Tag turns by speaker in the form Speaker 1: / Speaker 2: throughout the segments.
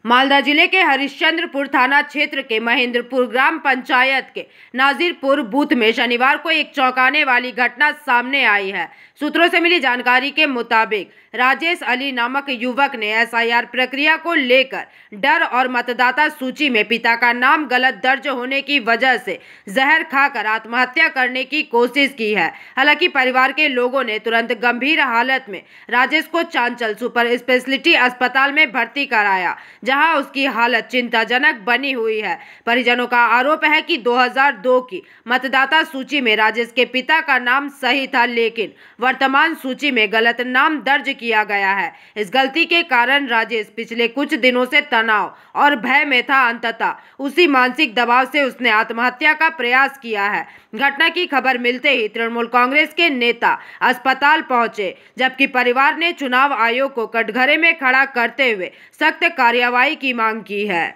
Speaker 1: मालदा जिले के हरिश्चंद्रपुर थाना क्षेत्र के महेंद्रपुर ग्राम पंचायत के नाजिरपुर बूथ में शनिवार को एक चौंकाने वाली घटना सामने आई है। सूत्रों से मिली जानकारी के मुताबिक राजेश अली नामक युवक ने एसआईआर प्रक्रिया को लेकर डर और मतदाता सूची में पिता का नाम गलत दर्ज होने की वजह से जहर खाकर आत्महत्या करने की कोशिश की है। हालांकि परिवार के लोगों ने तुरंत गंभीर हालत में राजेश को चांचल सुपर स्पेशलिटी अस्पताल में भर्ती कराया, जहां उसकी हालत चिंताजनक बनी हुई है। परिजनों का आरोप है कि 2002 की मतदाता सूची में राजेश के पिता का नाम सही था, लेकिन वर्तमान सूची में गलत नाम दर्ज किया गया है। इस गलती के कारण राजेश पिछले कुछ दिनों से तनाव और भय में था। अंततः उसी मानसिक दबाव से उसने आत्महत्या का प्रयास किया है। घटना की खबर मिलते ही तृणमूल कांग्रेस के नेता अस्पताल पहुंचे, जबकि परिवार ने चुनाव आयोग को कटघरे में खड़ा करते हुए सख्त कार्रवाई की मांग की है।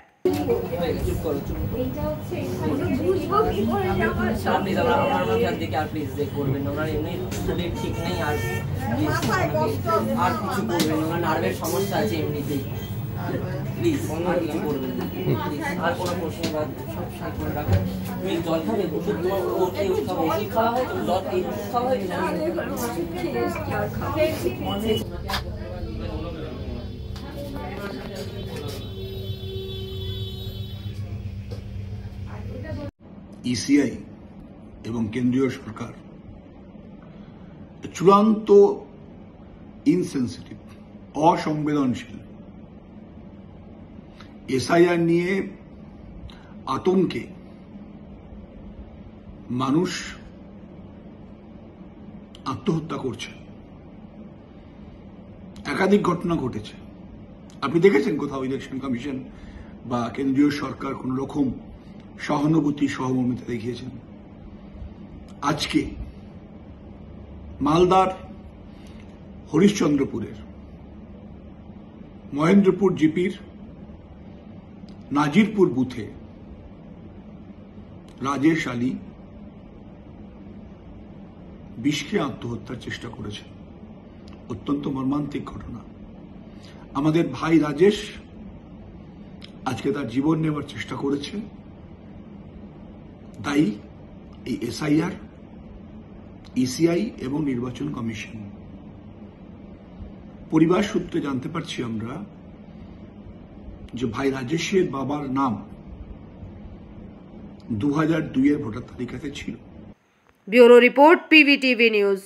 Speaker 2: ইসিআই এবং কেন্দ্রীয় সরকার চূড়ান্ত ইনসেনসিটিভ, অসংবেদনশীল। এসআইআর নিয়ে আতঙ্কে মানুষ আত্মহত্যা করছে। একাধিক ঘটনা ঘটেছে। আপনি দেখেছেন কোথাও ইলেকশন কমিশন বা কেন্দ্রীয় সরকার কোন রকম সহানুভূতি সহমর্মিতা দেখিয়েছেন? আজকে মালদার হরিশ্চন্দ্রপুরের মহেন্দ্রপুর জিপির নাজিরপুর বুথে রাজেশ আলী বিষ খেয়ে আত্মহত্যার চেষ্টা করেছে। অত্যন্ত মর্মান্তিক ঘটনা। আমাদের ভাই রাজেশ আজকে তার জীবন নেওয়ার চেষ্টা করেছে। তাই এই এসআইআর, ইসিআই এবং নির্বাচন কমিশন। পরিবার সূত্রে জানতে পারছি আমরা যে ভাই রাজেশের বাবার নাম 2002 এর ভোটার তালিকাতে ছিল।
Speaker 1: Bureau report, PVTV news.